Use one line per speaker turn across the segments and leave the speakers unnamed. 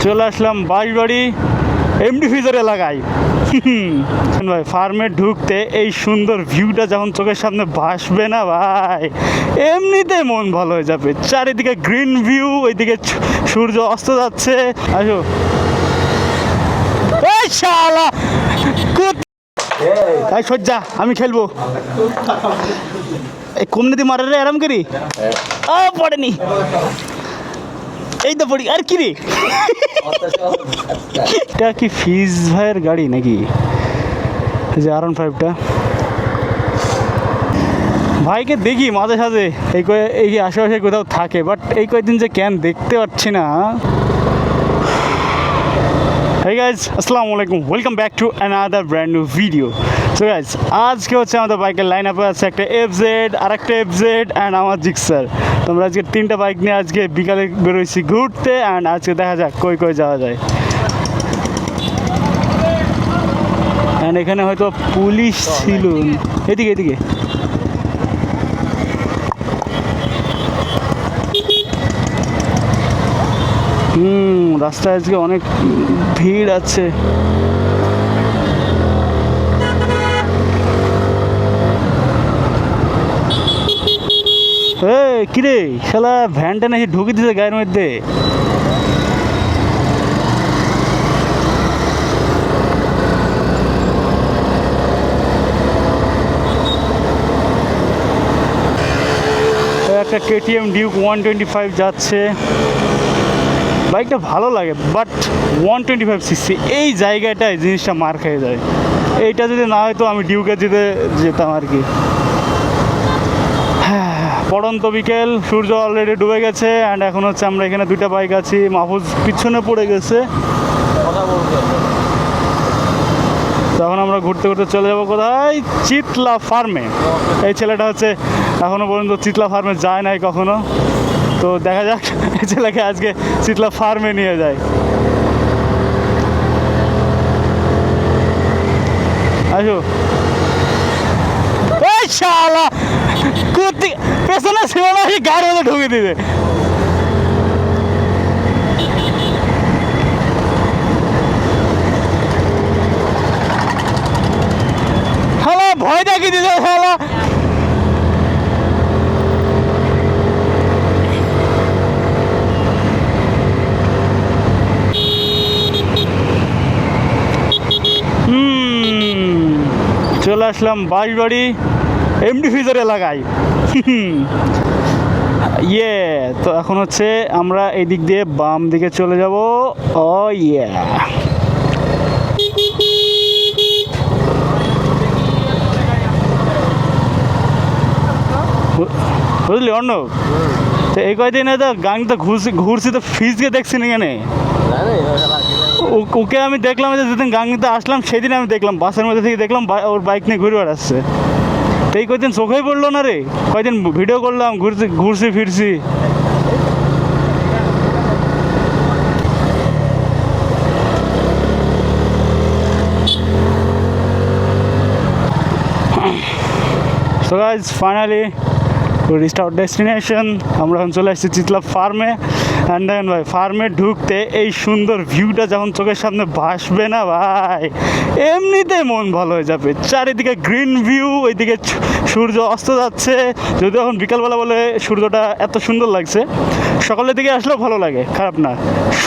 চলে আসলাম বাঁশবাড়ি এমডি ফিজার এলাকায়। ভাই ফার্মে ঢুকতে এই সুন্দর ভিউটা যখন চোখের সামনে ভাসবে না ভাই, এমনিতে মন ভালো হয়ে যাবে। চারিদিকে গ্রিন ভিউ, ওইদিকে সূর্য অস্ত যাচ্ছে। আসো এই শালা এই সজ্জা, আমি খেলবো। এই কমনিতে মারে রে আরাম করি। পড়েনি, এই তো পড়ি। আর কি রে, এটা কি ফিজ ভাইয়ের গাড়ি নাকি? যে R15টা ভাইকে দেখি মাঝে সাঝে এই আশেপাশে কোথাও থাকে, বাট এই কয়েকদিন যে কেন দেখতে পাচ্ছি না। Hey guys, আসসালামু আলাইকুম, welcome back to another brand new video. So guys, আজকে হচ্ছে আমাদের বাইকের লাইন আপে আছে একটা FZ, আর একটা FZ অ্যান্ড আমার জিক্সার। তো আমরা আজকে তিনটা বাইক নিয়ে আজকে বিকালে বেরোইছি ঘুরতে, অ্যান্ড আজকে দেখা যাক কই কই যাওয়া যায়। অ্যান্ড এখানে হয়তো পুলিশ ছিল। এদিকে এদিকে রাস্তায় আজকে অনেক ভিড় আছে। কিরে শালা, ভ্যানটা নাকি ঢুকে দিতে গায়ের মধ্যে। একটা KTM ডিউক 125 যাচ্ছে। বাইকটা ভালো লাগে, বাট 125cc এই জায়গাটায় জিনিসটা মার খেয়ে যায়। এইটা যদি না হয়তো আমি ডিউকে যেতাম আর কি। পড়ন্ত বিকেল, সূর্য অলরেডি ডুবে গেছে, অ্যান্ড এখন হচ্ছে আমরা এখানে দুইটা বাইক আছি। মাহফুজ পিছনে পড়ে গেছে। তখন আমরা ঘুরতে ঘুরতে চলে যাবো কোথায়? চিতলা ফার্মে। এই ছেলেটা হচ্ছে এখনো পর্যন্ত চিতলা ফার্মে যায় নাই কখনো। তো দেখা যাক এই ছেলেকে আজকে চিতলা ফার্মে নিয়ে যায়। আসো এই শালা, পেছনে ছিল না, গাড়ি মধ্যে ঢুকে দিবে। হ্যালো, ভয় দেখিয়ে দিল হ্যালো। চলে আসলাম বাঁশবাড়ি এমডি ফিজার এলাকায়। তো এখন হচ্ছে আমরা এই দিক দিয়ে বাম দিকে চলে যাব। বুঝলি অন্য, তো এই কয়দিন তো গানটা ঘুরছি তো ফিজকে দেখছি না কেন। ওকে আমি দেখলাম যে যেদিন গাঙ্গিতে আসলাম সেদিন আমি দেখলাম বাসের মধ্যে থেকে দেখলাম ওর বাইক নিয়ে ঘুরে বেড়াচ্ছে। তো এই কয়দিন চোখেই পড়লো না রে, কয়দিন ভিডিও করলাম, ঘুরছি ফিরছি। So guys, finally we reached our destination. আমরা এখন চলে আসছি চিতলা ফার্মে। অ্যান্ড দেখেন ভাই, ফার্মে ঢুকতে এই সুন্দর ভিউটা যখন চোখের সামনে ভাসবে না ভাই, এমনিতে মন ভালো হয়ে যাবে। চারিদিকে গ্রিন ভিউ, ওইদিকে সূর্য অস্ত যাচ্ছে। যদিও এখন বিকালবেলা বলে সূর্যটা এত সুন্দর লাগছে, সকালের দিকে আসলেও ভালো লাগে, খারাপ না।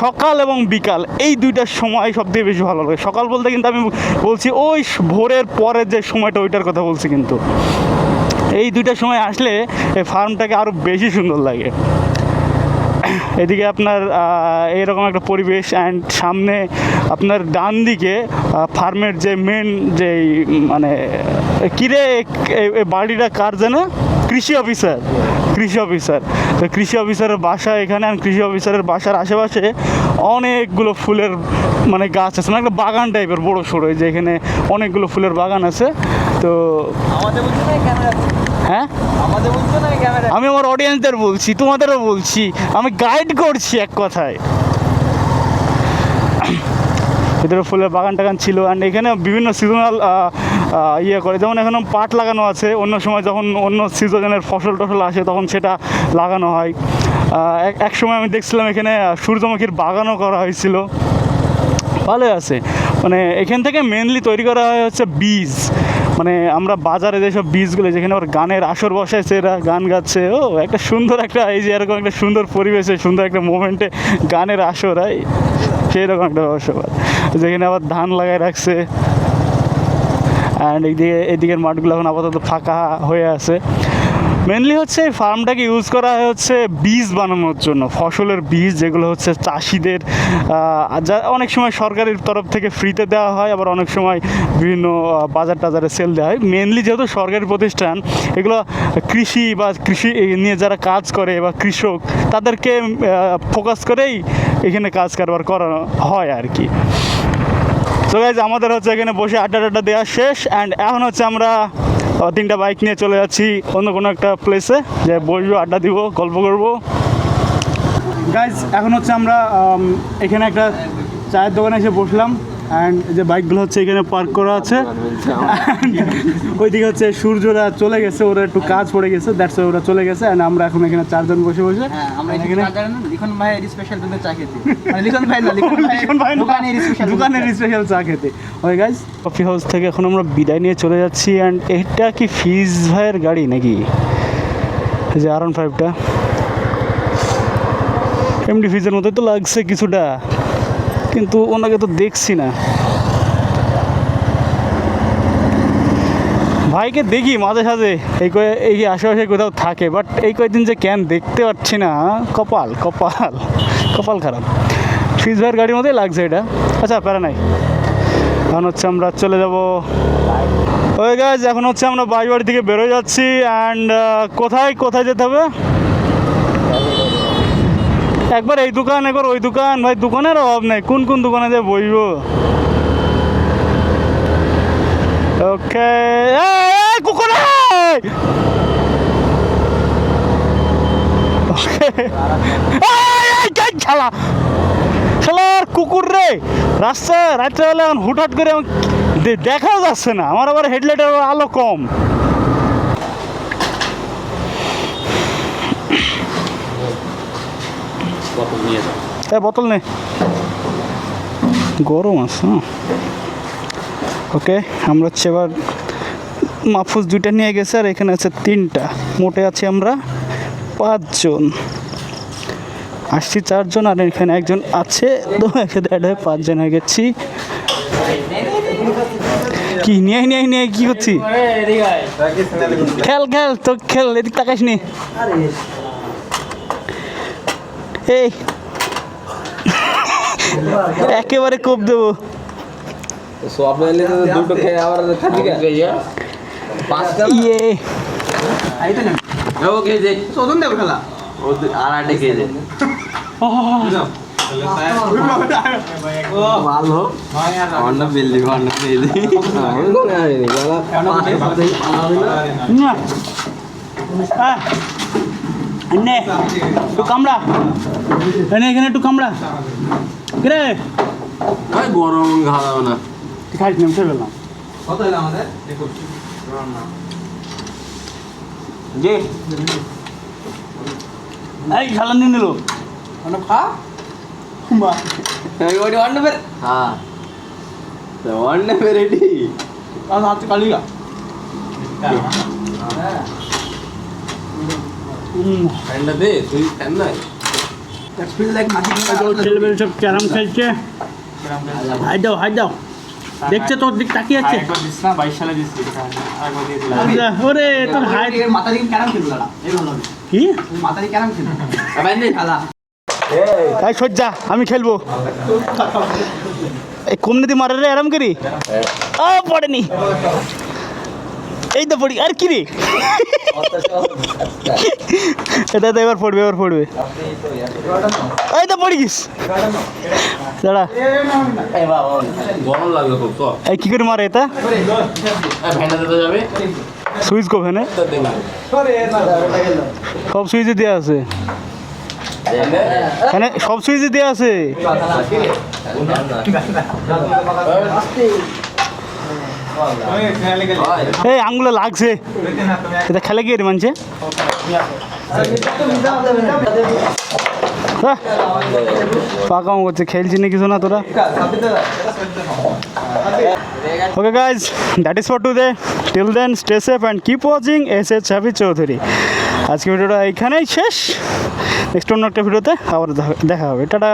সকাল এবং বিকাল এই দুইটার সময় সব থেকে বেশি ভালো লাগে। সকাল বলতে কিন্তু আমি বলছি ওই ভোরের পরের যে সময়টা, ওইটার কথা বলছি। কিন্তু এই দুইটার সময় আসলে এই ফার্মটাকে আরও বেশি সুন্দর লাগে। এদিকে আপনার এইরকম একটা পরিবেশ, অ্যান্ড সামনে আপনার ডান দিকে ফার্মের যে মেন যে মানে কিরে এই বাড়িটা কার জানে? কৃষি অফিসার। তো কৃষি অফিসারের বাসা এখানে। আর কৃষি অফিসারের বাসার আশেপাশে অনেকগুলো ফুলের মানে গাছ আছে, মানে একটা বাগান টাইপের বড়ো সড়ো, যে এখানে অনেকগুলো ফুলের বাগান আছে। তো হ্যাঁ, আমি আমার অডিয়েন্সদের বলছি, তোমাদেরও বলছি, আমি গাইড করছি এক কথায়। ভিতরে ফুলের বাগান টাগান ছিল, অ্যান্ড এখানে বিভিন্ন সিজনাল করে, যেমন এখানে পাট লাগানো আছে। অন্য সময় যখন অন্য সিজনের ফসল টসল আসে তখন সেটা লাগানো হয়। এক সময় আমি দেখছিলাম এখানে সূর্যমুখীর বাগানও করা হয়েছিল, ভালোই আছে। মানে এখান থেকে মেনলি তৈরি করা হয় হচ্ছে বীজ, মানে আমরা বাজারে যেসব বীজগুলো যেখানে আবার গানের আসর বসাইছে, এরা গান গাচ্ছে, ও একটা সুন্দর একটা এই যে এরকম একটা সুন্দর পরিবেশে সুন্দর একটা মোমেন্টে গানের আসর হয়, সেই রকম একটা বসবাস যেখানে আবার ধান লাগাই রাখছে। অ্যান্ড এদিকের মাঠগুলো এখন আপাতত ফাঁকা হয়ে আছে। মেনলি হচ্ছে এই ফার্মটাকে ইউজ করা হয় হচ্ছে বীজ বানানোর জন্য, ফসলের বীজ যেগুলো হচ্ছে চাষিদের যা অনেক সময় সরকারের তরফ থেকে ফ্রিতে দেওয়া হয়, আবার অনেক সময় বিভিন্ন বাজার টাজারে সেল দেওয়া হয়। মেনলি যেহেতু সরকারি প্রতিষ্ঠান, এগুলো কৃষি বা কৃষি নিয়ে যারা কাজ করে বা কৃষক, তাদেরকে ফোকাস করেই এখানে কাজ কারবার করানো হয় আর কি। সো গাইজ, আমাদের হচ্ছে এখানে বসে আড্ডা দেওয়া শেষ, অ্যান্ড এখন হচ্ছে আমরা 3টা বাইক নিয়ে চলে যাচ্ছি অন্য কোনো একটা প্লেসে, যে বসবো, আড্ডা দিব, গল্প করবো। গাইজ, এখন হচ্ছে আমরা এখানে একটা চায়ের দোকানে এসে বসলাম, অ্যান্ড যে বাইকগুলো হচ্ছে এখানে পার্ক করা আছে। ওইদিকে হচ্ছে সূর্যরা চলে গেছে, ওরা একটু কাজ পড়ে গেছে, দ্যাটস ওরা চলে গেছে, অ্যান্ড আমরা এখন এখানে 4জন বসে
আমরা এখানে লিখন ভাইয়ের স্পেশাল দুধের চা খেতে, লিখন ভাই না, লিখন ভাই দোকানের স্পেশাল চা খেতে।
ওই গাইজ, কফি হাউস থেকে এখন আমরা বিদায় নিয়ে চলে যাচ্ছি। অ্যান্ড এটা কি ফিজ ভাইয়ের গাড়ি নাকি? এই যে R15টা এমডি ফিজের মতোই তো লাগছে কিছুটা, কিন্তু ওনাকে তো দেখছি না। ভাইকে দেখি মাঝে সাঝে এই আশেপাশে কোথাও থাকে, বাট এই কয়েকদিন যে কেন দেখতে পাচ্ছি না, কপাল কপাল কপাল খারাপ। ফিজ ভাইয়ের গাড়ির মতোই লাগছে এটা। আচ্ছা, প্যারা নাই। এখন হচ্ছে আমরা চলে যাব। ওই গাইজ, এখন হচ্ছে আমরা বাড়ি থেকে বেরোয় যাচ্ছি। অ্যান্ড কোথায় যেতে হবে? একবার এই দোকান, একবার ওই দোকান। ভাই, দোকানের অভাব নেই, কোন দোকানে যে বসবো। ওকে, কুকুর খেলা খেলার কুকুর রে, রাস্তায় রাত্রেবেলা এখন হুটহাট করে দেখাও যাচ্ছে না। আমার আবার হেডলাইটের আলো কম। বোতল নে, গরম আছে। ওকে, আমরা হচ্ছে এবার মাহফুজ 2টা নিয়ে গেছে, আর এখানে আছে 3টা, মোটে আছি আমরা 5 জন। আসছি 4 জন, আর এখানে একজন আছে, তো একসাথে অ্যাড হয়ে 5 জন হয়ে গেছি। কি নিয়ে কি করছি? খেল তো খেল, এদিক তাকাস নি। এই একেবারে কোপ দেবো। একটু কামড়া, এখানে একটু কামড়া। রে
গরম খাওয়া না,
খাইস না, উঠে ফেললাম।
কত হলো আমাদের?
যে এই খেলা নিয়ে নিল
খা
রেডি
কালিয়া
দে তুই ফ্যান নাই
ছেলেবেলে সব ক্যারাম খেলছে। হাই দাও দেখছে তোর দিক তাকিয়ে আছে।
22 সালে দিচ্ছি
ওরে তোর হাই
মাথা দিকে ক্যারাম খেলবো দাঁড়া, এই ভালো হবে।
কি
মাথা দিকে ক্যারাম খেলবো খেলা
তাই সজ্জা আমি খেলবো। এই কমনিতে মারে রে আরাম করি। পড়েনি, এই তো পড়ি। আর কি রে, এটা তো এবার পড়বে এই তো পড়ি গিস। দাঁড়া,
গরম লাগবে খুব। তো
এই কি করে মারে এটা?
ফ্যানটা দিতে যাবে,
সুইচ কো ফ্যানে সব সুইচে দেওয়া আছে, এখানে সব সুইচে দেওয়া আছে। এই আঙুলে লাগছে, এটা খেলে গিয়ে রে মানছে। পাকাম করছে, খেলছি না কিছু না তোরা। Okay guys, that is for today. Till then stay safe and keep watching S Chhabi Chowdhury. আজকে ভিডিওটা এইখানেই শেষ। নেক্সট অন্য একটা ভিডিওতে আবার দেখা হবে। টাটা।